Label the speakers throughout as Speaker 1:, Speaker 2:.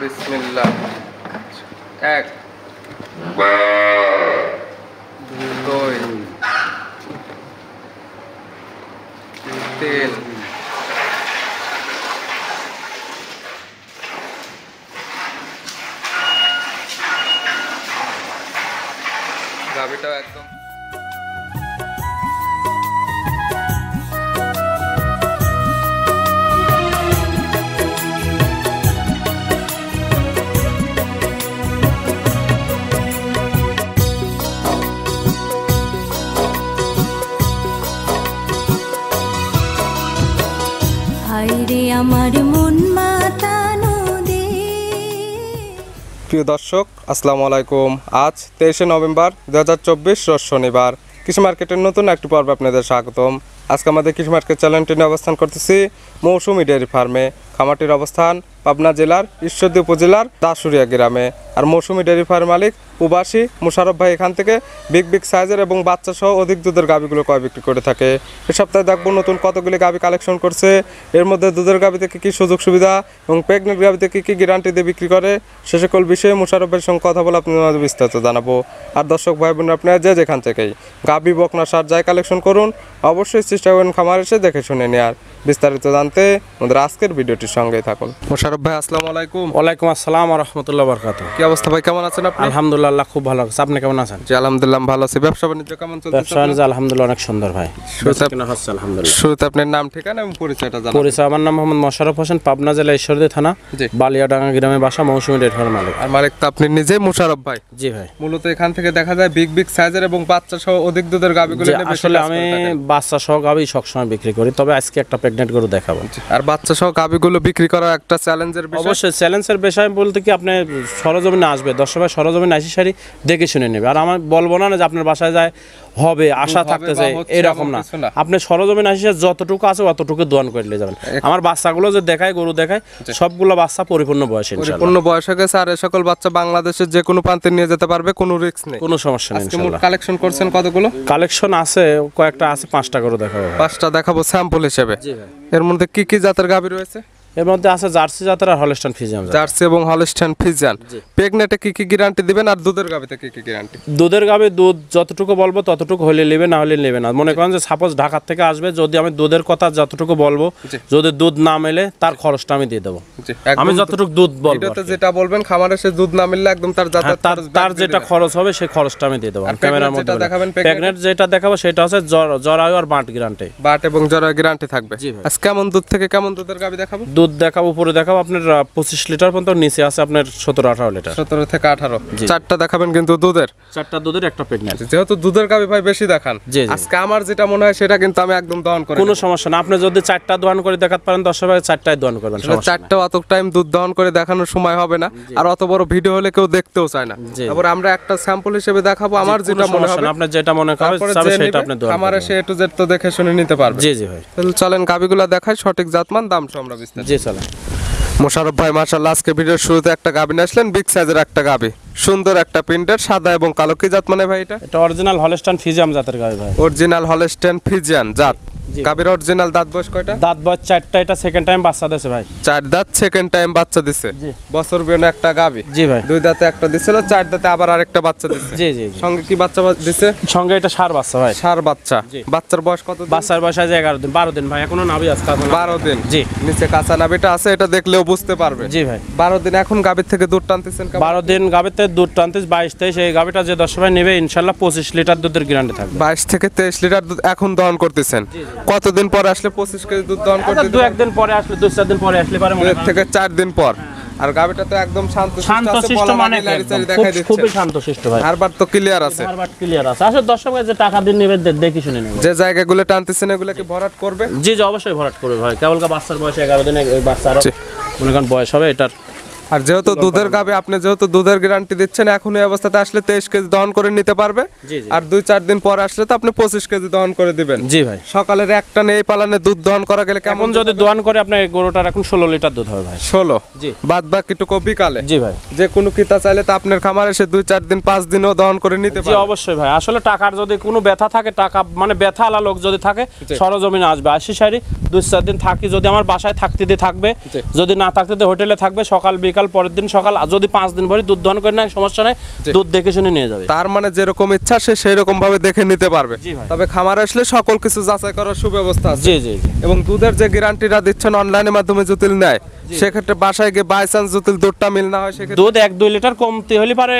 Speaker 1: বিসমিল্লাহ। 1 2 3 গাবিটাও একদম
Speaker 2: আমার মন মাতানো দে।
Speaker 1: প্রিয় দর্শক, আসসালামু আলাইকুম। আজ 23শে নভেম্বর 2024 রোজ শনিবার। কৃষি মার্কেটের নতুন একটি পর্বে আপনাদের স্বাগতম। আজকে আমাদের কৃষি মার্কেট চ্যানেলটি নিয়ে অবস্থান করতেছি মৌসুমী ডেয়ারি ফার্মে। খামারটির অবস্থান পাবনা জেলার ঈশ্বরদী উপজেলার দাসুরিয়া গ্রামে। আর মৌসুমী ডেয়ারি ফার্ম মালিক প্রবাসী মুশারফ ভাই এখান থেকে বিগ সাইজের এবং বাচ্চা সহ অধিক দুধের গাভিগুলো ক্রয় বিক্রি করে থাকে। এ সপ্তাহে দেখবো নতুন কতগুলি গাভি কালেকশন করছে, এর মধ্যে দুধের গাভি থেকে কী সুযোগ সুবিধা এবং প্রেগনেন্ট গাভি থেকে কী গ্যারান্টি দিয়ে বিক্রি করে, সে সকল বিষয়ে মুশারফ ভাইয়ের সঙ্গে কথা বলে আপনাদের বিস্তারিত জানাবো। আর দর্শক ভাই বোন, আপনারা যেখান থেকেই গাভি বকনা সার যাই কালেকশন করুন, অবশ্যই চেষ্টা করুন খামার এসে দেখে শুনে নেওয়ার। বিস্তারিত জানতে আমাদের আজকের ভিডিওটির সঙ্গেই থাকুন। মুশারফ ভাই, আসসালামু আলাইকুম।
Speaker 3: ওয়ালাইকুম আসসালাম ওয়া রাহমাতুল্লাহি ওয়া বারাকাতুহু।
Speaker 1: কি অবস্থা ভাই, কেমন আছেন আপনি?
Speaker 3: আলহামদুলিল্লাহ, খুব ভালো আছি। আপনি কেমন আছেন?
Speaker 1: জি আলহামদুলিল্লাহ ভালো আছি। ব্যবসা বাণিজ্য কেমন চলছে?
Speaker 3: ব্যবসা বাণিজ্য আলহামদুলিল্লাহ অনেক সুন্দর ভাই। আলহামদুলিল্লাহ।
Speaker 1: শুরুতে আপনার নাম, ঠিকানা এবং পরিচয়টা জানাবেন।
Speaker 3: পরিচয়, আমার নাম মোহাম্মদ মোশাররফ হোসেন, পাবনা জেলা ঈশ্বরদী থানা বালিয়াডাঙ্গা গ্রামে বাসা, মৌসুমী ডেয়ারি ফার্ম মালিক।
Speaker 1: আর মালিক তো আপনি নিজে মুশারফ ভাই?
Speaker 3: জি ভাই।
Speaker 1: মূলত এখান থেকে দেখা যায় বিগ সাইজের এবং বাচ্চা সহ অধিক দুধের গাভিগুলো নিয়ে
Speaker 3: আসলে আমি বাচ্চা সহ গাভি সবসময় বিক্রি করি, তবে আজকে একটা প্রেগনেন্ট গরু দেখাবো।
Speaker 1: আর বাচ্চা সহ গাভিগুলো বিক্রি করা একটা চ্যালেঞ্জের বিষয়।
Speaker 3: অবশ্যই চ্যালেঞ্জের বিষয় বলতে কি, আপনি সরজমিনে আসবে, দর্শক ভাই সরজমিনে আসি সারি দেখে শুনে নেবে। আর আমি বলবো না যে আপনার বাসায় যায় হবে আশা থাকতে চাই, এরকম না। আপনি সরজমিনে আসি যতটুকু আছে অতটুকু দোয়ান করলে যাবেন। আমার বাচ্চাগুলো যে দেখায়, গরু দেখায়, সবগুলো বাচ্চা পরিপূর্ণ বয়স,
Speaker 1: পরিপূর্ণ বয়স হয়ে গেছে। আর এই সকল বাচ্চা বাংলাদেশের যে কোনো প্রান্তে নিয়ে যেতে পারবে, কোনো রিস্ক নেই,
Speaker 3: কোনো সমস্যা নেই। ইনশাআল্লাহ।
Speaker 1: কালেকশন করছেন কতগুলো?
Speaker 3: কালেকশন আছে কয়েকটা, আছে 5টা গরু দেখাবো।
Speaker 1: 5টা দেখাবো স্যাম্পল হিসেবে। এর মধ্যে কি কি জাতের গাভি রয়েছে?
Speaker 3: এর মধ্যে আছে জার্সি জাতের আর হলস্টাইন ফ্রিজিয়ান।
Speaker 1: জার্সি এবং হলস্টাইন ফ্রিজিয়ান। প্রেগনেটে কি কি গ্যারান্টি দিবেন আর দুধের গাভিতে কি কি গ্যারান্টি?
Speaker 3: দুধের গাভি দুধ যতটুকু বলবো ততটুকু হলে নেবে, না হলে নেবে না। মনে করেন যে সাপোজ ঢাকা থেকে আসবে, যদি আমি দুধের কথা যতটুকু বলবো, যদি দুধ না মেলে তার খরচটা আমি দিয়ে দেবো। আমি যতটুকু দুধ বলবো,
Speaker 1: যেটা বলবেন খামারে সে দুধ না মিললে একদম
Speaker 3: তার যেটা খরচ হবে সেই খরচটা আমি দিয়ে দেবো। ক্যামেরার মধ্যে দেখাবেন। প্রেগনেন্ট যেটা দেখাবো সেটা হচ্ছে জরায়ু আর বাট গ্যারান্টি।
Speaker 1: বাট এবং জরায়ু গ্যারান্টি থাকবে। আজ কেমন দুধ থেকে কেমন দুধের গাভি দেখাবো?
Speaker 3: দুধ দেখাবো, উপরে দেখাবো আপনার 25 লিটার পর্যন্ত, নিচে আছে আপনার 17-18 লিটার।
Speaker 1: 17 থেকে 18। 4টা দেখাবেন কিন্তু দুধের?
Speaker 3: 4টা দুধের, একটা প্রেগনেন্ট।
Speaker 1: যেহেতু দুধের গাভি ভাই বেশি দেখান, আজকে আমার যেটা মনে হয় সেটা কিন্তু আমি একদম দহন করে,
Speaker 3: কোনো সমস্যা না। আপনি যদি 4টা দহন করে দেখাতে পারেন, 10 ভাই 4টাই দহন করবেন।
Speaker 1: 4টা অত টাইম দুধ দহন করে দেখানোর সময় হবে না, আর অত বড় ভিডিও হলে কেউ দেখতেও চায় না। তারপর আমরা একটা স্যাম্পল হিসেবে দেখাবো, আমার যেটা মনে হবে,
Speaker 3: আপনি যেটা মনে করেন সেটা আপনি দহন
Speaker 1: আমার এসে একটু যেটা দেখে শুনে নিতে পারবে।
Speaker 3: জি জি ভাই।
Speaker 1: তাহলে চলেন গাভিগুলো দেখাই, সঠিক জাতমান দাম সহ আমরা বিস্তারিত।
Speaker 3: জি চলেন।
Speaker 1: মোশারফ ভাই মাশাআল্লাহ, আজকে ভিডিওর শুরুতে একটা গাভি নিয়ে আসলেন, বিগ সাইজের একটা গাভি, সুন্দর একটা প্রিন্টের, সাদা এবং কালো। কি জাত মানে ভাই এটা?
Speaker 3: এটা অরিজিনাল হলস্টাইন ফ্রিজিয়ান জাতের গাভি ভাই।
Speaker 1: অরিজিনাল হলস্টাইন ফ্রিজিয়ান জাত গাভীর। অরিজিনাল দাঁত বয়স কয়টা?
Speaker 3: দাঁত বয়স 4টা। এটা সেকেন্ড টাইম বাচ্চা দিছে ভাই।
Speaker 1: 4 দাঁত সেকেন্ড টাইম বাচ্চা দিছে। বছর বিয়ন একটা গাভী।
Speaker 3: জি ভাই।
Speaker 1: 2 দাঁতে একটা দিছিল, 4 দাঁতে আবার আরেকটা বাচ্চা দিছে।
Speaker 3: জি জি।
Speaker 1: সঙ্গে কি বাচ্চা দিছে?
Speaker 3: সঙ্গে এটা ষাঁড় বাচ্চা ভাই।
Speaker 1: ষাঁড় বাচ্চা। বাচ্চার বয়স কত?
Speaker 3: বাচ্চার বয়স আছে 11 দিন 12 দিন ভাই, এখনো নাভি আছে।
Speaker 1: 12 দিন।
Speaker 3: জি।
Speaker 1: নিচে কাঁচা নাভিটা আছে, এটা দেখলেও বুঝতে পারবে।
Speaker 3: জি ভাই।
Speaker 1: 12 দিন। এখন গাভীর থেকে দুধ টানতেছেন কেমন?
Speaker 3: 12 দিন গাভীতে দুধ টানতেছ 22-23। এই গাভীটা যে 10 ভাই নেবে ইনশাআল্লাহ 25 লিটার দুধের গ্যারান্টি থাকবে।
Speaker 1: 22 থেকে 23 লিটার দুধ এখন দহন করতেছেন। কতদিন পরে আসলে 25 কেজি দুধ দহন করতে?
Speaker 3: 2-1 দিন পরে আসলে, 2-4 দিন পরে আসলে পারে,
Speaker 1: 2 থেকে 4 দিন পর। আর গাভীটা তো একদম
Speaker 3: শান্তশিষ্ট, মানে খুবই শান্তশিষ্ট ভাই।
Speaker 1: হারবার তো ক্লিয়ার আছে।
Speaker 3: হারবার ক্লিয়ার আছে। আসলে দর্শক ভাই যে টাকা দিন নেবে দেখি শুনে নেবে।
Speaker 1: যে জায়গাগুলো টানতেছেন এগুলো কি ভরাট করবে?
Speaker 3: জি জি অবশ্যই ভরাট করবে ভাই। কেবল বাচ্চার বয়স 11 দিনে, ওই বাচ্চার মনে করেন বয়স হবে এটার।
Speaker 1: আর যেহেতু দুধের গাভী, আপনি যেহেতু দুধের গ্যারান্টি দিচ্ছেন, এখন এই অবস্থাতে আসলে 23 কেজি দহন করে নিতে পারবে। আর 2-4 দিন পর আসলে তো আপনি 25 কেজি দহন করে দিবেন।
Speaker 3: জি ভাই।
Speaker 1: সকালের একটা নেই পালানে দুধ দহন করা গেলে কেমন?
Speaker 3: যদি দহন করে আপনার গরুটার এখন 16 লিটার দুধ হবে ভাই।
Speaker 1: 16?
Speaker 3: জি।
Speaker 1: বাদ বাকিটুকু বিকালে?
Speaker 3: জি ভাই।
Speaker 1: যে কোনো কিতা চাইলে তো আপনার খামারে এসে 2-4 দিন 5 দিনও দহন করে নিতে পারবে।
Speaker 3: জি অবশ্যই ভাই। আসলে টাকার যদি কোনো ব্যথা থাকে, টাকা মানে ব্যথা আলা লোক যদি থাকে, সরজমিনে আসবে। 80 সারি 2-4 দিন থাকি, যদি আমার বাসায় থাকতে দিয়ে থাকবে, যদি না থাকতে দিয়ে হোটেলে থাকবে, সকাল বিকাল আগামীকাল পরের দিন সকাল, যদি 5 দিন পরে দুধ দহন করে না সমস্যা নাই, দুধ দেখে শুনে নিয়ে যাবে।
Speaker 1: তার মানে যেরকম ইচ্ছা সে সেই রকম ভাবে দেখে নিতে পারবে।
Speaker 3: জি ভাই।
Speaker 1: তবে খামারে আসলে সকল কিছু যাচাই করার সুব্যবস্থা আছে।
Speaker 3: জি জি জি।
Speaker 1: এবং দুধের যে গ্যারান্টিটা দিচ্ছেন অনলাইনের মাধ্যমে যদি নেয়, সেক্ষেত্রে বাসায় গিয়ে বাই চান্স যদি দুধটা মিল না হয়, সেক্ষেত্রে
Speaker 3: দুধ 1-2 লিটার কমতে হলে পারে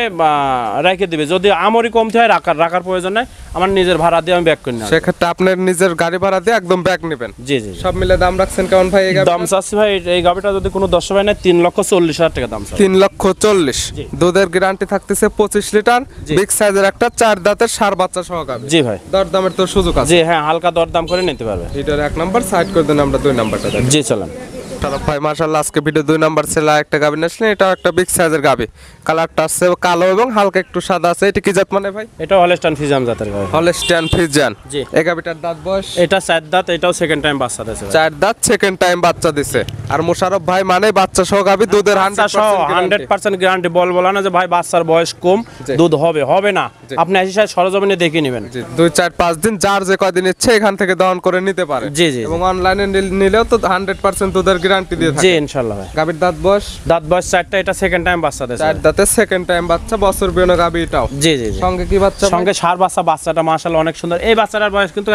Speaker 3: রেখে দিবে, যদি আমরি কমতে হয় রাখার প্রয়োজন নাই, আমার নিজের ভাড়া দিয়ে আমি ব্যাক করে নেব।
Speaker 1: সেক্ষেত্রে আপনার নিজের গাড়ি ভাড়া দিয়ে একদম ব্যাগ নেবেন।
Speaker 3: জি জি।
Speaker 1: সব মিলে দাম রাখছেন কেমন ভাই? এই
Speaker 3: দাম চাচ্ছি ভাই এই গাবিটা যদি কোনো 10 ভাই নেয় 3,40,000 টাকা দাম চাচ্ছি।
Speaker 1: 3,40,000। দুধের গ্যারান্টি থাকতেছে 25 লিটার, বিগ সাইজের একটা 4 দাঁতের ষাঁড় বাচ্চা সহ গাবি।
Speaker 3: জি ভাই।
Speaker 1: দরদামের তো সুযোগ আছে।
Speaker 3: জি হ্যাঁ, হালকা দরদাম করে নিতে পারবে।
Speaker 1: এটার 1 নাম্বার সাইড করে দেন, আমরা 2 নাম্বারটা দেখি।
Speaker 3: জি চলেন।
Speaker 1: শারাফ ভাই মাশাআল্লাহ আজকে ভিডিও 2 নাম্বার ছেলে একটা গাবি আসলে, এটা একটা বিগ সাইজের গাবি। কালারটা আছে কালো এবং হালকা একটু সাদা আছে। এটা কি জাত মানে ভাই?
Speaker 3: এটা হলস্টাইন ফ্রিজিয়ান জাতের গাবি।
Speaker 1: Holstein Friesian.
Speaker 3: জি।
Speaker 1: এই গাবিটার দাঁত বয়স?
Speaker 3: এটা 4 দাঁত, এটাও সেকেন্ড টাইম বাচ্চা দিয়েছে ভাই।
Speaker 1: 4 দাঁত, সেকেন্ড টাইম বাচ্চা দিছে। আর মোশাররফ ভাই মানে বাচ্চা সহ গাবি, দুধের
Speaker 3: 100% গ্যারান্টি। বলবো না যে ভাই বাচ্চার বয়স কম, দুধ হবে না। আপনি এসে সরজমিনে দেখে নেবেন।
Speaker 1: 2-4-5 দিন যার যে কয়দিন ইচ্ছে এখান থেকে দহন করে নিতে পারে।
Speaker 3: জি জি।
Speaker 1: এবং অনলাইনে নিলেও তো 100% দুধের গ্যারান্টি দিয়ে থাকে।
Speaker 3: জি ইনশাআল্লাহ ভাই।
Speaker 1: গাবির দাঁত বয়স?
Speaker 3: দাঁত বয়স 4টা, এটা সেকেন্ড টাইম বাচ্চা দিয়েছে।
Speaker 1: 4 দাঁতে সেকেন্ড টাইম বাচ্চা, বছর বিয়নো গাবি এটাও।
Speaker 3: জি জি জি।
Speaker 1: সঙ্গে কি বাচ্চা?
Speaker 3: সঙ্গে ষাঁড় বাচ্চা। বাচ্চাটা মাশাআল্লাহ অনেক সুন্দর। এই বাচ্চাটার বয়স কিন্তু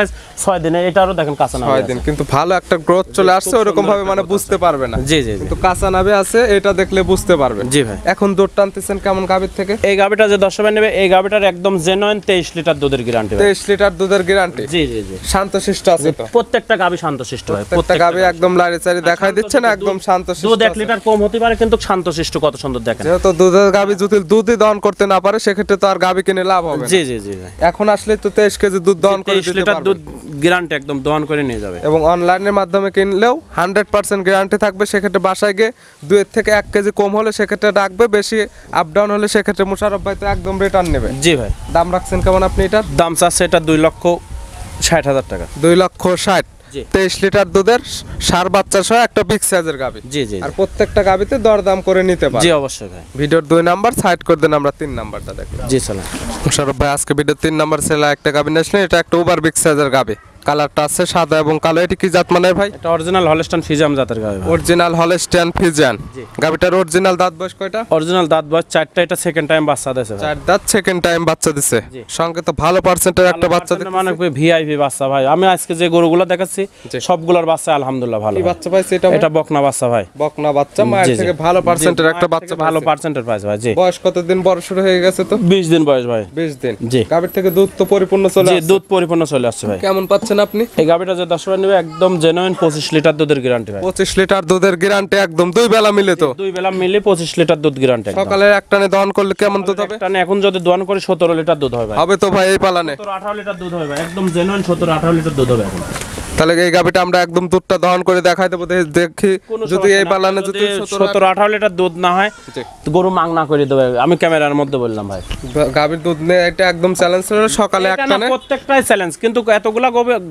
Speaker 3: 6 দিনে, এটারও দেখেন কাঁচা নাভি
Speaker 1: 6 দিন, কিন্তু ভালো একটা গ্রোথ চলে আসছে, ওরকম ভাবে মানে বুঝতে পারবে না।
Speaker 3: জি জি জি।
Speaker 1: কিন্তু কাঁচা নাভি আছে, এটা দেখলে বুঝতে পারবেন।
Speaker 3: জি ভাই।
Speaker 1: এখন দুধ টানতেছেন কেমন গাবির থেকে?
Speaker 3: এই গাবিটা যে 10 ভাই নেবে, এই গাবিটার একদম জেনুইন 23 লিটার দুধের গ্যারান্টি।
Speaker 1: 23 লিটার দুধের গ্যারান্টি।
Speaker 3: জি জি জি।
Speaker 1: শান্তশিষ্ট আছে তো?
Speaker 3: প্রত্যেকটা গাবি শান্তশিষ্ট ভাই।
Speaker 1: প্রত্যেকটা গাবি একদম লাড়ি চাড়ি দেখাই দিচ্ছে না, একদম শান্তশিষ্ট।
Speaker 3: দুধ 1 লিটার কম হতে পারে, কিন্তু শান্তশিষ্ট কত সুন্দর দেখেন।
Speaker 1: যেহেতু দুধের গাবি যদি দুধই দহন করতে না পারে, সেক্ষেত্রে তো আর গাবি কিনে লাভ হবে না।
Speaker 3: জি জি জি ভাই।
Speaker 1: এখন আসলে তো 23 কেজি দুধ দহন করে
Speaker 3: 23
Speaker 1: দিতে
Speaker 3: লিটার
Speaker 1: পারবে।
Speaker 3: দুধ গ্যারান্টি একদম দহন করে নিয়ে যাবে।
Speaker 1: এবং অনলাইনের মাধ্যমে কিনলেও 100% গ্যারান্টি থাকবে। সেক্ষেত্রে বাসায় গিয়ে 2 থেকে 1 কেজি কম হলে সেক্ষেত্রে রাখবে, বেশি আপ ডাউন হলে সেক্ষেত্রে মোশাররফ ভাই তো একদম রিটার্ন নেবে।
Speaker 3: জি ভাই।
Speaker 1: দাম রাখছেন কেমন আপনি এটার?
Speaker 3: দাম চাচ্ছে এটা 2,60,000 টাকা।
Speaker 1: 2,60,000।
Speaker 3: জি।
Speaker 1: 23 লিটার দুধের ষাঁড় বাচ্চা সহ একটা বিগ সাইজের গাবি।
Speaker 3: জি জি
Speaker 1: আর প্রত্যেকটা গাবিতে দরদাম করে নিতে পারে।
Speaker 3: জি অবশ্যই ভাই।
Speaker 1: ভিডিওর 2 নাম্বার সাইড করে দেন, আমরা 3 নাম্বারটা দেখি।
Speaker 3: জি চলেন।
Speaker 1: মোশাররফ ভাই আজকে ভিডিও 3 নাম্বার ছেলে একটা গাবি আসলে, এটা একটা ওভার বিগ সাইজের গাবি। কালারটা আছে সাদা এবং কালো। এটি কি জাত মানে ভাই?
Speaker 3: এটা অরিজিনাল হলস্টাইন ফ্রিজিয়ান জাতের গাবি ভাই।
Speaker 1: Original Holstein Friesian.
Speaker 3: জি।
Speaker 1: গাবিটার অরিজিনাল দাঁত বয়স কয়টা?
Speaker 3: অরিজিনাল দাঁত বয়স 4টা, এটা সেকেন্ড টাইম বাচ্চা দিয়েছে ভাই।
Speaker 1: 4 দাঁত, সেকেন্ড টাইম বাচ্চা দিছে।
Speaker 3: জি।
Speaker 1: সঙ্গে তো ভালো পার্সেন্টের একটা বাচ্চা দিছে।
Speaker 3: মানে ভিআইপি বাচ্চা ভাই। আমি আজকে যে গরুগুলো দেখাচ্ছি সবগুলোর বাচ্চা আলহামদুলিল্লাহ ভালো।
Speaker 1: কি বাচ্চা পাইছে এটা?
Speaker 3: এটা বকনা বাচ্চা ভাই।
Speaker 1: বকনা বাচ্চা, মায়ের
Speaker 3: জি, জি।
Speaker 1: থেকে ভালো পার্সেন্টের একটা বাচ্চা
Speaker 3: ভালো
Speaker 1: পাইছে।
Speaker 3: পার্সেন্টের পাইছে ভাই। জি।
Speaker 1: বয়স কতদিন বড় শুরু হয়ে গেছে তো?
Speaker 3: 20 দিন বয়স ভাই।
Speaker 1: 20 দিন।
Speaker 3: জি।
Speaker 1: গাবির থেকে দুধ তো পরিপূর্ণ চলে
Speaker 3: জি
Speaker 1: আসছে।
Speaker 3: দুধ পরিপূর্ণ চলে আসছে ভাই।
Speaker 1: কেমন পাচ্ছেন আপনি?
Speaker 3: এই গাবিটা যে 10 ভাই নেবে একদম জেনুইন 25 লিটার দুধের গ্যারান্টি ভাই।
Speaker 1: 25 লিটার দুধের গ্যারান্টি, একদম 2 বেলা মিলে তো?
Speaker 3: 2 বেলা মিলে 25 লিটার দুধ গ্যারান্টি।
Speaker 1: সকালে একটানে দহন করলে কেমন দুধ হবে?
Speaker 3: একটানে এখন যদি দোয়ান করে 17 লিটার দুধ হবে ভাই।
Speaker 1: হবে তো ভাই এই পালানে?
Speaker 3: 17-18 লিটার দুধ হবে ভাই। একদম জেনুইন 17-18 লিটার দুধ হবে এখন।
Speaker 1: তাহলে এই গাবিটা আমরা একদম দুধটা দহন করে দেখাই দেবো, দেখি যদি এই পালানে যদি
Speaker 3: 17-18 লিটার দুধ না হয় তো গরু মাংনা করে দেবে। আমি ক্যামেরার মধ্যে বললাম ভাই।
Speaker 1: গাবির দুধ নিয়ে এটা একদম চ্যালেঞ্জ ছিল সকালে
Speaker 3: এটা না,
Speaker 1: একটানে।
Speaker 3: প্রত্যেকটাই চ্যালেঞ্জ, কিন্তু এতগুলা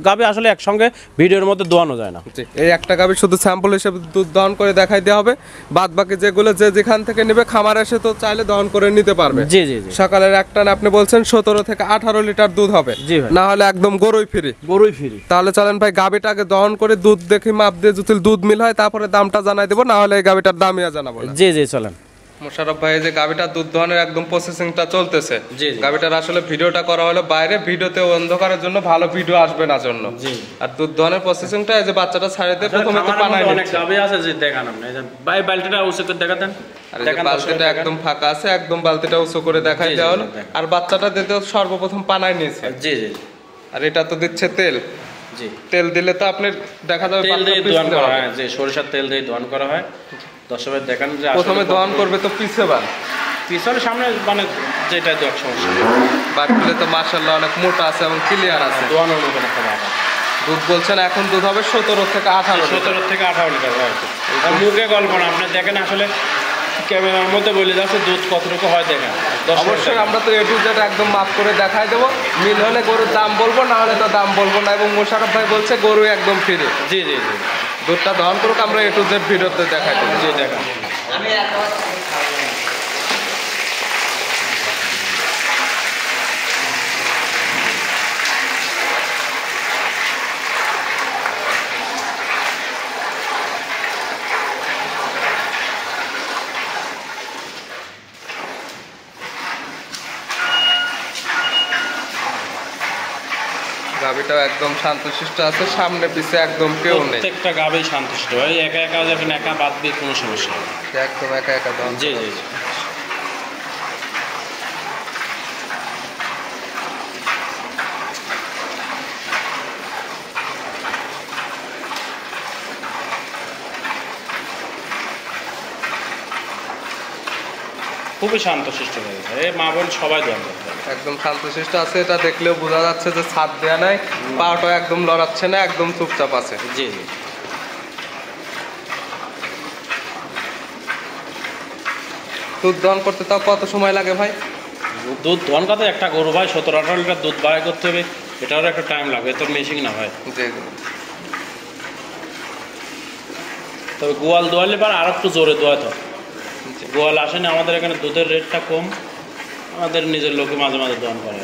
Speaker 3: গাবি আসলে একসঙ্গে ভিডিওর মধ্যে দোয়ানো যায় না।
Speaker 1: এই একটা গাবি শুধু স্যাম্পল হিসেবে দুধ দহন করে দেখাই দেওয়া হবে। বাদ বাকি যেগুলো যে যেখান থেকে নেবে খামার এসে তো চাইলে দহন করে নিতে পারবে।
Speaker 3: জি জি জি।
Speaker 1: সকালের একটানে আপনি বলছেন 17 থেকে 18 লিটার দুধ হবে।
Speaker 3: জি ভাই।
Speaker 1: না হলে একদম গরুই ফ্রি।
Speaker 3: গরুই ফ্রি।
Speaker 1: তাহলে চলেন ভাই গাবিটাকে দহন করে দুধ দেখি মাপ দিয়ে যদি দুধ মিল হয় তারপরে দামটা জানাই দেবো, না হলে এই গাবিটার দামই জানাবো না।
Speaker 3: জি জি চলেন।
Speaker 1: মোশাররফ ভাই যে গাবিটা দুধ দহনের একদম প্রসেসিংটা চলতেছে।
Speaker 3: জি, জি।
Speaker 1: গাবিটার আসলে ভিডিওটা করা হলো বাইরে, ভিডিওতে অন্ধকারের জন্য ভালো ভিডিও আসবে না জন্য।
Speaker 3: জি।
Speaker 1: আর দুধ দহনের প্রসেসিংটা এই যে বাচ্চাটা ছাড়ে দিয়ে প্রথমে তো পানায়
Speaker 3: অনেক
Speaker 1: নিচ্ছে।
Speaker 3: গাবি আছে যে দেখান আপনি। এই যে ভাই বালতিটা উঁচু করে দেখাতেন।
Speaker 1: আর এই যে বালতিটা একদম ফাঁকা আছে, একদম বালতিটা উঁচু করে দেখাই
Speaker 3: জি, জি,
Speaker 1: দেওয়া হলো।
Speaker 3: দেখেন।
Speaker 1: আর বাচ্চাটা দিতে সর্বপ্রথম পানায় নিয়েছে।
Speaker 3: জি জি
Speaker 1: আর এটা তো দিচ্ছে তেল।
Speaker 3: জি।
Speaker 1: তেল দিলে তো আপনি দেখা যাবে
Speaker 3: তেল দিয়ে
Speaker 1: বাচ্চা
Speaker 3: দোয়ান
Speaker 1: পিছলে
Speaker 3: করা
Speaker 1: হবে।
Speaker 3: হয়, যে সরিষার তেল দিয়ে দোয়ান করা হয়। দর্শক দেখান যে
Speaker 1: প্রথমে দহন করবে তো পিছে বাল,
Speaker 3: পিছনে সামনে মানে যেটা দেখ সমস্যা
Speaker 1: বাটগুলো তো মাশাআল্লাহ অনেক মোটা আছে এবং ক্লিয়ার আছে।
Speaker 3: দোয়ানোর মতো একটা ব্যাপার।
Speaker 1: দুধ বলছেন এখন দুধ হবে 17 থেকে 18 লিটার।
Speaker 3: 17 থেকে 18 লিটার হয়। আর মুখে গল্প না, আপনি দেখেন আসলে ক্যামেরার মধ্যে বলে যাচ্ছে দুধ কতটুকু হয় দেখেন।
Speaker 1: অবশ্যই আমরা তো এ টু জেড একদম মাপ করে দেখাই দেবো। মিল হলে গরুর দাম বলবো, না হলে তো দাম বলবো না। এবং মোশাররফ ভাই বলছে গরু একদম ফ্রি।
Speaker 3: জি জি জি।
Speaker 1: দুধটা দহন করুক, আমরা এ টু জেড ভিডিওতে দেখাই দেবো।
Speaker 3: জি দেখেন।
Speaker 1: গাভিটাও একদম শান্তশিষ্ট আছে, সামনে পিছে একদম কেউ নেই,
Speaker 3: প্রত্যেকটা গাভী শান্তশিষ্ট ভাই, একা একা যাবেন, একা বাদ দিয়ে কোনো সমস্যা নেই।
Speaker 1: একদম একা একা দহন
Speaker 3: জি জি
Speaker 1: করাচ্ছে।
Speaker 3: জি। খুবই শান্তশিষ্ট হয়ে গেছে, এই মা বোন সবাই দোয়া করতে হবে।
Speaker 1: একদম শান্তশিষ্ট আছে, এটা দেখলেও বোঝা যাচ্ছে যে ছাদ দেয়া নাই, পাটা একদম লড়াচ্ছে না, একদম চুপচাপ আছে।
Speaker 3: জি জি।
Speaker 1: দুধ দহন করতে তাও কত সময় লাগে ভাই?
Speaker 3: দুধ দোয়ান কাতে একটা গরু ভাই 17-18 লিটার দুধ বাই করতে হবে, এটারও একটা টাইম লাগবে, এত মেশিন না ভাই।
Speaker 1: জি জি।
Speaker 3: তবে গোয়াল দোয়ালে পার আর একটু জোরে দোয়াতে হয়।
Speaker 1: জি।
Speaker 3: গোয়াল আসেনি, আমাদের এখানে দুধের রেটটা কম, আমাদের নিজের লোকে মাঝে মাঝে দোয়ান করে।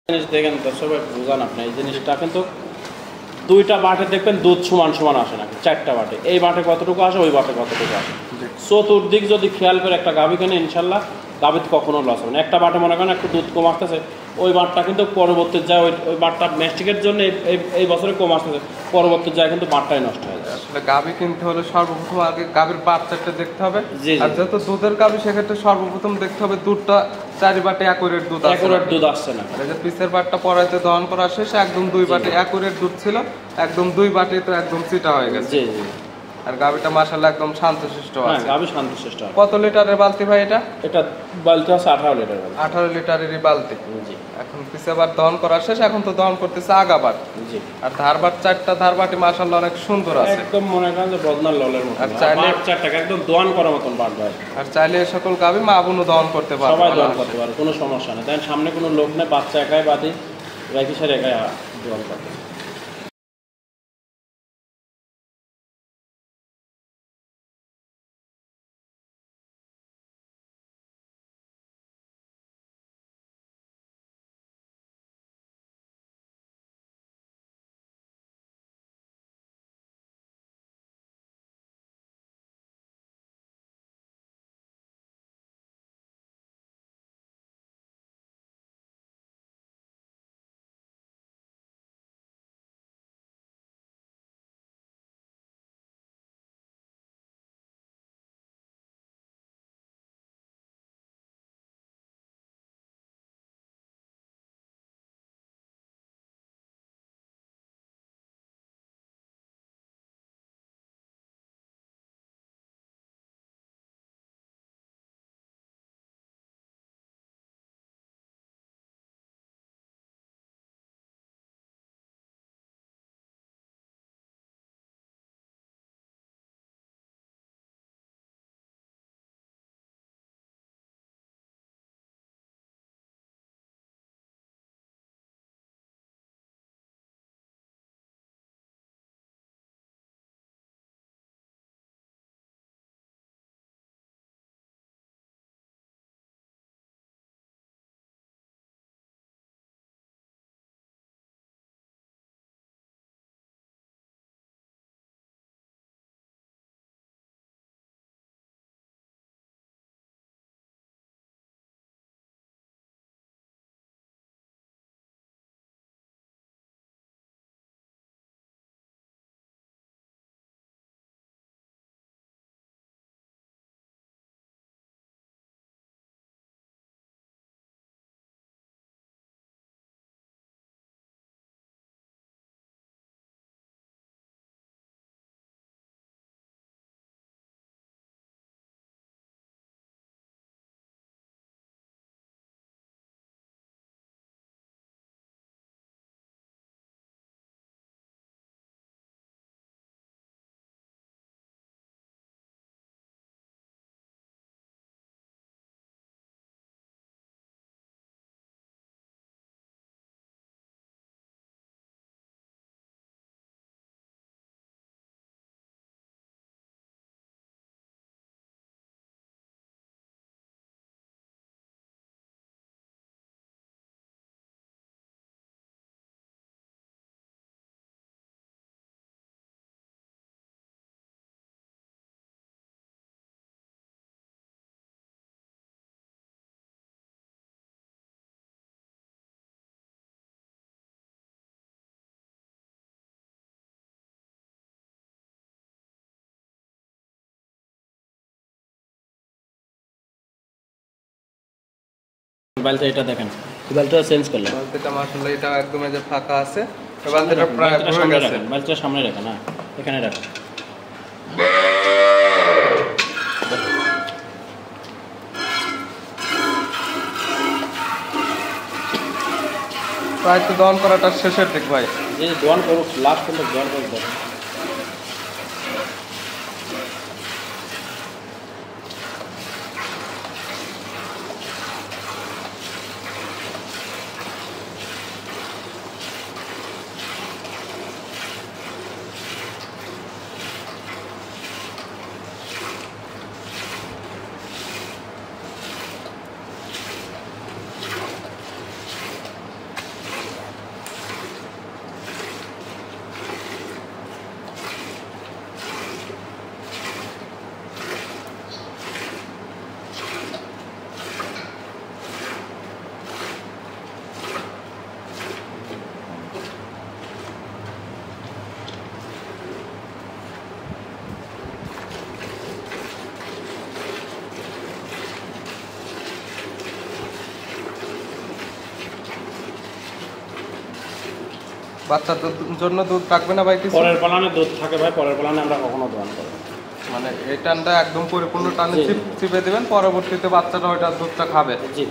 Speaker 3: জিনিস দেখেন তো সবাই বুঝান আপনি, এই জিনিসটা কিন্তু দুইটা বাটে দেখবেন দুধ সমান সমান আসে না, চারটা বাটে, এই বাটে কতটুকু আসে, ওই বাটে কতটুকু আসে। চতুর্দিক যদি খেয়াল করে একটা গাভী কেনে, ইনশাল্লাহ গাভীতে কখনো লস হবে না। একটা বাটে মনে করেন একটু দুধ কম আসতেছে, ওই বাটটা কিন্তু পরবর্তী যায়, ওই বাটটা ম্যাস্টিকের জন্য এই বছরে কম আসতেছে, পরবর্তী যায় কিন্তু বাটটাই নষ্ট হয়ে যায়।
Speaker 1: আসলে গাভী কিনতে হলে সর্বপ্রথম আগে গাভীর বাচ্চাটা দেখতে হবে।
Speaker 3: জি, জি।
Speaker 1: আর যেহেতু দুধের গাভী, সেক্ষেত্রে সর্বপ্রথম দেখতে হবে দুধটা চারি বাটে অ্যাকুরেট দুধ আছে
Speaker 3: অ্যাকুরেট
Speaker 1: নাকি।
Speaker 3: দুধ আসছে না।
Speaker 1: আর এই যে পিসের বাটটা পরাইতে দহন করা শেষ, একদম দুই বাটে অ্যাকুরেট দুধ ছিল, একদম দুই বাটে তো একদম চিটা হয়ে গেছে।
Speaker 3: জি জি।
Speaker 1: আর গাভীটা মাশাআল্লাহ একদম শান্তশিষ্ট
Speaker 3: হ্যাঁ,
Speaker 1: আছে।
Speaker 3: গাভী শান্তশিষ্ট।
Speaker 1: কত লিটারের বালতি ভাই এটা?
Speaker 3: এটা বালতি আছে 18 লিটার বালতি।
Speaker 1: 18 লিটারেরই বালতি।
Speaker 3: জি
Speaker 1: এখন পিসে বার দহন করা শেষ, এখন তো দহন করতেছে আগাবার।
Speaker 3: জি।
Speaker 1: আর ধারবার চারটা ধারবাটি মাশাআল্লাহ অনেক সুন্দর আছে।
Speaker 3: একদম মনে করেন যে বদনার ললের মতো,
Speaker 1: আর চাইলে-
Speaker 3: বাট চারটাকে একদম দোয়ান করার মতন বাট ভাই,
Speaker 1: আর চাইলে এই সকল গাভী মা বোনও দহন করতে পারবে।
Speaker 3: সবাই দোয়ান করতে পারে, কোনো সমস্যা নেই। তাই সামনে কোনো লোক নেই, বাচ্চা একাই বাদি, রাখি সার একাই দোয়ান করতে। বালতিটা এটা দেখেন, বালতিটা চেঞ্জ করলাম।
Speaker 1: বালতিটা মাশাআল্লাহ এটা একদম এই যে ফাঁকা আছে, বালতিটা প্রায় ভরে গেছে।
Speaker 3: বালতিটা সামনে রাখেন, না এখানে রাখেন।
Speaker 1: প্রায় তো দহন করাটা শেষের দিক ভাই।
Speaker 3: যে দোয়ান করুক, লাস্ট পর্যন্ত দোয়ান করুক দেখেন।
Speaker 1: বাচ্চার জন্য দুধ রাখবে না ভাই কিছু?
Speaker 3: পরের পালানে দুধ থাকে ভাই, পরের পালানে আমরা কখনো দোয়ান করি না।
Speaker 1: মানে এই টানটা একদম পরিপূর্ণ টানে চিপে দিবেন, পরবর্তীতে বাচ্চাটা ওইটা দুধটা খাবে।
Speaker 3: জি।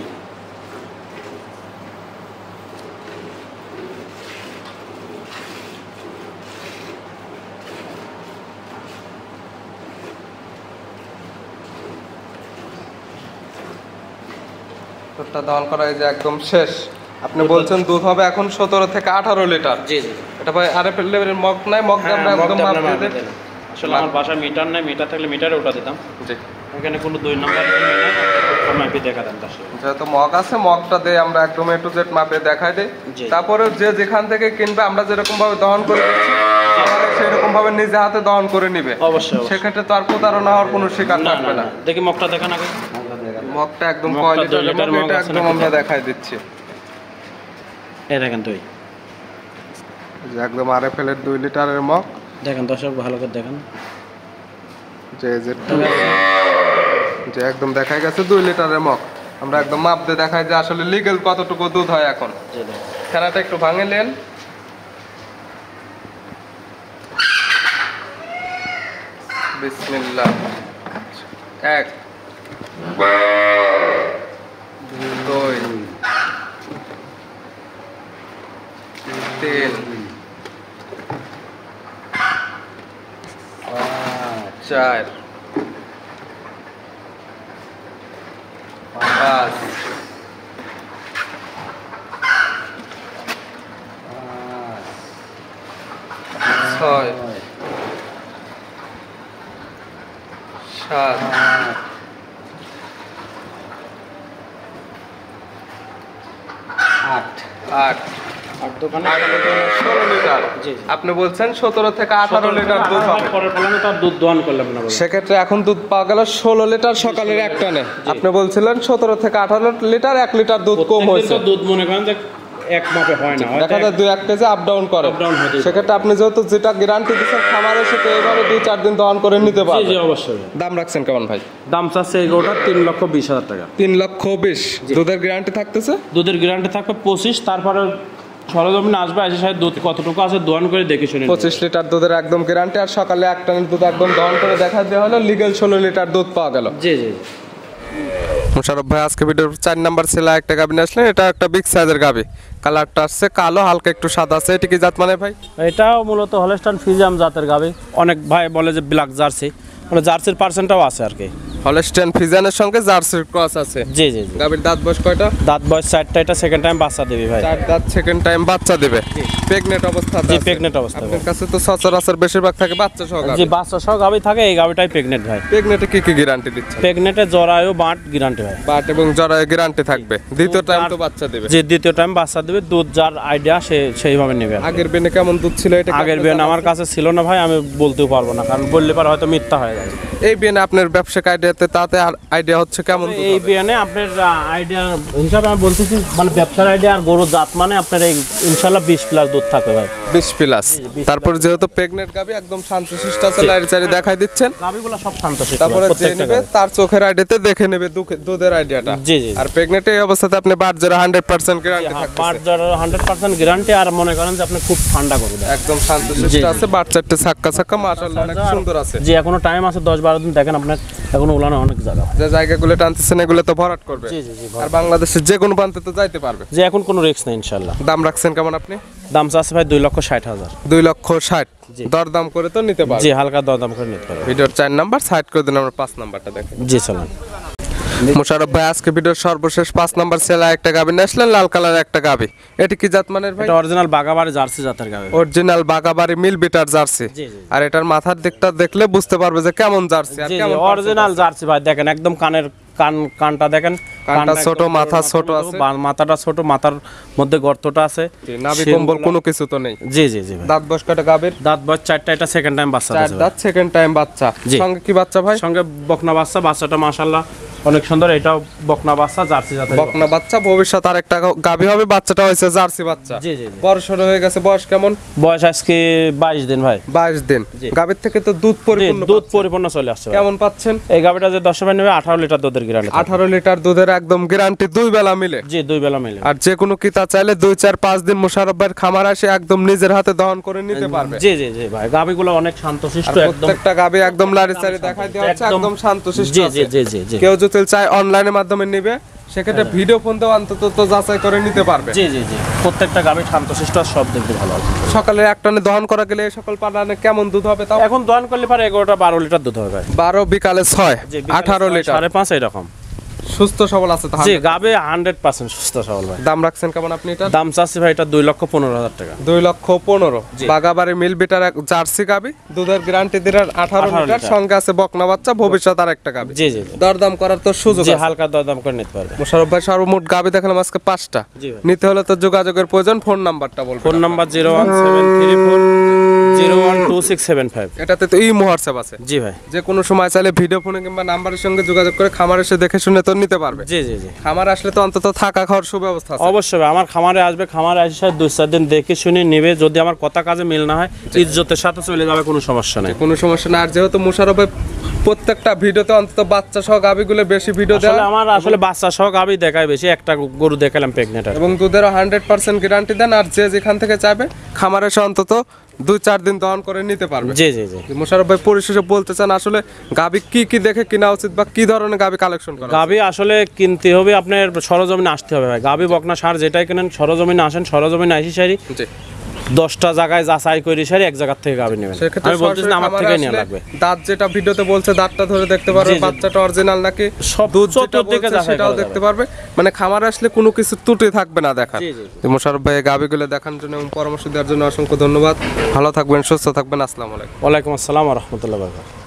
Speaker 1: দুধটা দহন করা এই যে একদম শেষ। আপনি বলছেন দুধ হবে এখন 17 থেকে 18 লিটার।
Speaker 3: জি জি।
Speaker 1: এটা ভাই আরএফএল লেভেলের মগ নাই, মগ দিয়ে আমরা একদম মাপ দিয়ে দেব।
Speaker 3: আসলে আমার বাসায় মিটার নাই, মিটার থাকলে মিটারে ওটা দিতাম।
Speaker 1: জি।
Speaker 3: এখানে কোনো 2 নাম্বার মাপে দেখা দেন তার সাথে।
Speaker 1: যেহেতু মগ আছে, মগটা দিয়ে আমরা একদম এ টু জেড মাপে দেখাই দেই।
Speaker 3: জি।
Speaker 1: তারপরে যে যেখান থেকে কিনবে আমরা যেরকম ভাবে দহন করে দিচ্ছি আমাদের সেরকম ভাবে নিজে হাতে দহন করে নিবে।
Speaker 3: অবশ্যই।
Speaker 1: সেক্ষেত্রে তো আর প্রতারণা হওয়ার কোনো শিকার
Speaker 3: না
Speaker 1: থাকবে
Speaker 3: না।
Speaker 1: না।
Speaker 3: দেখি মগটা দেখান আগে।
Speaker 1: মগটা একদম
Speaker 3: মগটা
Speaker 1: কয়
Speaker 3: 2
Speaker 1: লিটার
Speaker 3: লিটার
Speaker 1: মগ,
Speaker 3: মগ
Speaker 1: এটা
Speaker 3: আছে
Speaker 1: একদম
Speaker 3: নাকি?
Speaker 1: আমরা দেখাই দিচ্ছি।
Speaker 3: এই দেখেন তুই।
Speaker 1: যে একদম আরএফএল এর 2 লিটারের মগ।
Speaker 3: দেখেন দর্শক ভালো করে দেখেন।
Speaker 1: যে একদম দেখাই গেছে 2 লিটারের মগ। আমরা একদম মাপ দিয়ে দেখাই যে আসলে লিগ্যাল কতটুকু দুধ হয় এখন।
Speaker 3: জি দেখেন।
Speaker 1: খেলাটা একটু ভাঙে নেন। বিসমিল্লাহ। 1 2 3 4 5 6 7 8
Speaker 3: আর দোকানে
Speaker 1: 16 লিটার।
Speaker 3: জি।
Speaker 1: আপনি বলছেন 17 থেকে 18 লিটার দুধ হবে।
Speaker 3: পরের পালানে তো আর দুধ দোয়ান করলাম না বলে।
Speaker 1: সেক্ষেত্রে এখন দুধ পাওয়া গেল 16 লিটার সকালের এক টানে। আপনি বলছিলেন 17 থেকে 18 লিটার, 1 লিটার দুধ কম হয়েছে।
Speaker 3: দুধ মনে করেন যে এক মাপে হয় না,
Speaker 1: দেখা যায় 2-1 কেজি আপ ডাউন করে। সেক্ষেত্রে আপনি যেহেতু যেটা গ্যারান্টি দিচ্ছেন খামারে সেটা এইভাবে 2-4 দিন দহন করে নিতে
Speaker 3: জি
Speaker 1: পারবেন।
Speaker 3: জি অবশ্যই।
Speaker 1: দাম রাখছেন কেমন ভাই?
Speaker 3: দাম চাচ্ছে এগুলোটা 3,20,000 টাকা।
Speaker 1: 3,20,000। দুধের গ্যারান্টি থাকতেছে?
Speaker 3: দুধের গ্যারান্টি থাকবে 25। তারপরে সরজমিনে আসবে, এসে সাথে দুধ কতটুকু আছে দোয়ান করে দেখে শুনে
Speaker 1: 25 লিটার দুধের একদম গ্যারান্টি। আর সকালে এক টানের দুধ একদম দহন করে দেখা দেওয়া হলো, লিগ্যাল 16 লিটার দুধ পাওয়া গেল।
Speaker 3: জি জি।
Speaker 1: মোশাররফ ভাই আজকে ভিডিওর 4 নাম্বার ছেলে একটা গাভী নিয়ে আসলেন। এটা একটা বিগ সাইজের গাভী, কালারটা আসছে কালো, হালকা একটু সাদা আছে। এটা কি জাত মানে ভাই?
Speaker 3: এটাও মূলত হলস্টাইন ফ্রিজিয়ান জাতের গাভী। অনেক ভাই বলে যে ব্ল্যাক জার্সি, মানে জার্সির পার্সেন্টটাও আছে আর কি।
Speaker 1: হলস্টাইন ফ্রিজিয়ানের সঙ্গে জার্সির ক্রস আছে।
Speaker 3: জি জি জি।
Speaker 1: গাভীর দাঁত বয়স কয়টা?
Speaker 3: দাঁত বয়স 4টা। এটা সেকেন্ড টাইম বাচ্চা দেবে ভাই।
Speaker 1: 4 দাঁত, সেকেন্ড টাইম বাচ্চা দেবে। প্রেগনেন্ট অবস্থা
Speaker 3: জি প্রেগনেন্ট অবস্থা।
Speaker 1: আপনার কাছে তো সচরাচর বেশিরভাগ থাকে বাচ্চা সহ গাভী।
Speaker 3: জি বাচ্চা সহ গাভী থাকে। এই গাভীটাই প্রেগনেন্ট ভাই।
Speaker 1: প্রেগনেন্টে কি কি গ্যারান্টি দিচ্ছে?
Speaker 3: প্রেগনেন্টে জরায়ু বাট গ্যারান্টি ভাই।
Speaker 1: বাট এবং জরায়ু গ্যারান্টি থাকবে। দ্বিতীয় টাইম তো বাচ্চা দেবে।
Speaker 3: যে দ্বিতীয় টাইম বাচ্চা দেবে। দুধ যার আইডিয়া সে সেইভাবে নেবে।
Speaker 1: আগের বেনে কেমন দুধ ছিল এটা?
Speaker 3: আগের বেন আমার কাছে ছিল না ভাই, আমি বলতেও পারবো না, কারণ বললে পরে হয়তো মিথ্যা হয়ে যাবে।
Speaker 1: এই বিয়ানে আপনার ব্যবসায়িক আইডিয়াতে তাতে আর আইডিয়া হচ্ছে কেমন দুধ
Speaker 3: এই
Speaker 1: হবে?
Speaker 3: বিয়ানে আপনার আইডিয়া হিসাবে আমি বলতেছি মানে ব্যবসার আইডিয়া আর গরুর জাত মানে আপনার এই ইনশাল্লাহ 20+ দুধ থাকবে ভাই।
Speaker 1: 20+। তারপর যেহেতু প্রেগনেন্ট গাবি একদম শান্তশিষ্ট আছে, লাইট চারি দেখাই দিচ্ছেন।
Speaker 3: গাবিগুলো সব শান্তশিষ্ট
Speaker 1: তারপরে যে
Speaker 3: প্রত্যেকটা
Speaker 1: নেবে
Speaker 3: গাভী।
Speaker 1: তার চোখের আইডিয়াতে দেখে নেবে দুধের আইডিয়াটা।
Speaker 3: জি জি
Speaker 1: আর প্রেগনেন্ট এই অবস্থাতে আপনি বার্জার 100% গ্যারান্টি থাকছে,
Speaker 3: 100% গ্যারান্টি। আর মনে করেন যে আপনি খুব ঠান্ডা করে দেন।
Speaker 1: একদম শান্তশিষ্ট আছে, বাচ্চাটা ছাক্কা ছাক্কা মাশাআল্লাহ অনেক সুন্দর আছে।
Speaker 3: যে এখনো টাইম আছে 10-12 দিন, দেখেন আপনার এখনো উলানো অনেক জায়গা।
Speaker 1: যে জায়গাগুলো টানতেছেন এগুলো তো ভরাট করবে।
Speaker 3: জি জি জি
Speaker 1: আর বাংলাদেশের যে কোনো প্রান্তে তো যাইতে পারবে।
Speaker 3: যে এখন কোনো রিস্ক নেই ইনশাল্লাহ।
Speaker 1: দাম রাখছেন কেমন আপনি?
Speaker 3: দাম চাচ্ছে ভাই 2,60,000।
Speaker 1: 2,60,000
Speaker 3: জি।
Speaker 1: দরদাম করে তো নিতে পারবে।
Speaker 3: জি হালকা দরদাম করে নিতে পারবে।
Speaker 1: ভিডিওর 4 নাম্বার সাইড করে দিন, আমরা 5 নাম্বারটা দেখেন।
Speaker 3: জি চলুন।
Speaker 1: মোশাররফ ভাই আজকে ভিডিওর সর্বশেষ 5 নাম্বার সেলা একটা গাবি নিয়ে আসলেন, লাল কালার একটা গাবি। এটি কি জাত মানের ভাই?
Speaker 3: এটা অরিজিনাল বাগাবাড়ি জার্সি জাতের গাভী।
Speaker 1: অরিজিনাল বাগাবাড়ি মিল বিটার জার্সি।
Speaker 3: জি, জি।
Speaker 1: আর এটার মাথার দিকটা দেখলে বুঝতে পারবে যে কেমন জার্সি আর
Speaker 3: জি জি
Speaker 1: কেমন
Speaker 3: অরিজিনাল জার্সি ভাই, দেখেন একদম কানটা দেখেন,
Speaker 1: কানটা ছোট,
Speaker 3: একদম
Speaker 1: মাথা
Speaker 3: গরুর
Speaker 1: ছোট
Speaker 3: মতো,
Speaker 1: আছে।
Speaker 3: মাথাটা ছোট, মাথার মধ্যে গর্তটা আছে।
Speaker 1: নাভি
Speaker 3: শিংগুলা-
Speaker 1: কম্বল কোনো কিছু তো নেই।
Speaker 3: জি জি জি ভাই।
Speaker 1: দাঁত বয়স কয়টা গাবির?
Speaker 3: দাঁত বয়স 4টা, এটা সেকেন্ড টাইম বাচ্চা
Speaker 1: 4
Speaker 3: দিয়েছে ভাই।
Speaker 1: দাঁত, সেকেন্ড টাইম বাচ্চা।
Speaker 3: জি।
Speaker 1: সঙ্গে কি বাচ্চা ভাই?
Speaker 3: সঙ্গে বকনা বাচ্চা, বাচ্চাটা মাশাআল্লাহ অনেক সুন্দর। এটাও বকনা বাচ্চা জার্সি জাতের।
Speaker 1: বকনা বাচ্চা, ভবিষ্যৎ আর একটা গাবি হবে, বাচ্চাটা হয়েছে জার্সি বাচ্চা।
Speaker 3: জি জি জি।
Speaker 1: বড় সড়ো হয়ে গেছে, বয়স কেমন?
Speaker 3: বয়স আজকে 22 দিন ভাই।
Speaker 1: 22 দিন।
Speaker 3: জি।
Speaker 1: গাবির থেকে তো দুধ
Speaker 3: জি,
Speaker 1: পরিপূর্ণ
Speaker 3: দুধ
Speaker 1: পাচ্ছেন।
Speaker 3: পরিপূর্ণ চলে আসছে ভাই।
Speaker 1: কেমন পাচ্ছেন?
Speaker 3: এই গাভিটা যে 10 ভাই নেবে 18 লিটার দুধের গ্যারান্টি।
Speaker 1: 18 লিটার দুধের একদম গ্যারান্টি, 2 বেলা মিলে।
Speaker 3: জি 2 বেলা মিলে।
Speaker 1: আর যে কোনো কিতা চাইলে 2-4-5 দিন মোশাররফ ভাইয়ের খামার আসে একদম নিজের হাতে দহন করে নিতে পারবে।
Speaker 3: জি জি জি ভাই, গাভিগুলো অনেক শান্তশিষ্ট
Speaker 1: আর
Speaker 3: একদম।
Speaker 1: প্রত্যেকটা গাবি একদম লারি চারি দেখাই দেওয়া হচ্ছে, একদম শান্তশিষ্ট
Speaker 3: জি
Speaker 1: আছে।
Speaker 3: জি জি জি জি।
Speaker 1: কেউ যদি চায় অনলাইনের মাধ্যমে নেবে, সেক্ষেত্রে ভিডিও ফোন দিয়ে অন্তত তো যাচাই করে নিতে পারবে।
Speaker 3: জি জি জি প্রত্যেকটা গাভি শান্তশিষ্ট আর সব দেখতে ভালো আছে।
Speaker 1: সকালে এক টানে দহন করা গেলে এই সকল পালানে কেমন দুধ হবে তাও?
Speaker 3: এখন দহন করলে পারে 11-12 লিটার দুধ হবে ভাই।
Speaker 1: 12, বিকালে 6,
Speaker 3: জি, বিকালে
Speaker 1: 18 লিটার।
Speaker 3: 5.5 এরকম।
Speaker 1: সুস্থ সবল আছে তাহলে।
Speaker 3: জি গাভি 100% সুস্থ সবল ভাই।
Speaker 1: দাম রাখছেন কেমন আপনি এটা?
Speaker 3: দাম চাচ্ছি ভাই এটা 2,15,000 টাকা।
Speaker 1: 2,15,000।
Speaker 3: জি।
Speaker 1: বাগাবাড়ি মিল বিটার এক জার্সি গাবি, দুধের গ্যারান্টি দিলেন 18 লিটার,
Speaker 3: লিটার।
Speaker 1: সঙ্গে আছে বকনা বাচ্চা, ভবিষ্যৎ আর একটা গাবি।
Speaker 3: জি জি জি।
Speaker 1: দরদাম করার তো সুযোগ
Speaker 3: জি
Speaker 1: আছে।
Speaker 3: হালকা দরদাম করে নিতে পারবে।
Speaker 1: মোশাররফ ভাই সর্বমোট গাবি দেখালাম আজকে 5টা।
Speaker 3: জি ভাই।
Speaker 1: নিতে হলে তো যোগাযোগের প্রয়োজন, ফোন নাম্বারটা বলবেন।
Speaker 3: Phone number 01734012675।
Speaker 1: এটাতে তো হোয়াটসঅ্যাপ আছে।
Speaker 3: জি ভাই।
Speaker 1: যে কোনো সময় চাইলে ভিডিও ফোনে কিংবা নাম্বারের সঙ্গে যোগাযোগ করে খামার এসে দেখে শুনে তো নিতে পারবে।
Speaker 3: জি জি জি
Speaker 1: খামার আসলে তো অন্তত থাকা খাওয়ার সুব্যবস্থা আছে।
Speaker 3: অবশ্যই ভাই, আমার খামারে আসবে, খামারে এসে 2-4 দিন দেখে শুনে নেবে। যদি আমার কথা কাজে মিল না হয় ইজ্জতের সাথে চলে যাবে, কোনো সমস্যা নেই।
Speaker 1: কোনো সমস্যা না। আর যেহেতু মোশাররফ ভাই প্রত্যেকটা ভিডিওতে অন্তত বাচ্চা সহ গাবিগুলো বেশি ভিডিও দেয়,
Speaker 3: আসলে আমার আসলে বাচ্চা সহ গাভী দেখায় বেশি, একটা গরু দেখালাম প্রেগনেন্ট।
Speaker 1: এবং দুধেরও 100% গ্যারান্টি দেন। আর যে যেখান থেকে চাইবে খামার এসে অন্তত 2-4 দিন দহন করে নিতে পারবে।
Speaker 3: জি জি জি।
Speaker 1: মোশাররফ ভাই পরিশেষে বলতে চান আসলে গাবি কি কি দেখে কিনা উচিত বা কি ধরনের গাবি কালেকশন করা?
Speaker 3: গাভী আসলে কিনতে হবে আপনার সরজমিনে আসতে হবে ভাই। গাভী বকনা সার যেটাই কেনেন সরজমিনে আসেন, সরজমিনে আসি সারি
Speaker 1: জি।
Speaker 3: 10টা জায়গায় যাচাই করে সারি এক জায়গা থেকে গাভী নেবেন।
Speaker 1: সেক্ষেত্রে
Speaker 3: আমি বলতেছি না আমার
Speaker 1: সরাসরি
Speaker 3: থেকে
Speaker 1: খামারে
Speaker 3: নেওয়া
Speaker 1: আসলে
Speaker 3: লাগবে।
Speaker 1: দাঁত যেটা ভিডিওতে বলছে দাঁতটা ধরে দেখতে পারবে,
Speaker 3: জি, জি।
Speaker 1: বাচ্চাটা অরিজিনাল নাকি
Speaker 3: সব
Speaker 1: দুধ যেটা
Speaker 3: চতুর্দিকে
Speaker 1: বলছে
Speaker 3: যাচাই
Speaker 1: সেটাও
Speaker 3: করা
Speaker 1: দেখতে পারবে। মানে খামারে আসলে কোনো কিছু ত্রুটি থাকবে না দেখার।
Speaker 3: জি, জি,
Speaker 1: তো মোশাররফ ভাই গাবিগুলো দেখার জন্য এবং পরামর্শ দেওয়ার জন্য অসংখ্য ধন্যবাদ। ভালো থাকবেন, সুস্থ থাকবেন। আসসালামু আলাইকুম।
Speaker 3: ওয়ালাইকুম আসসালাম ওয়া রাহমাতুল্লাহি ওয়া বারাকাতুহু।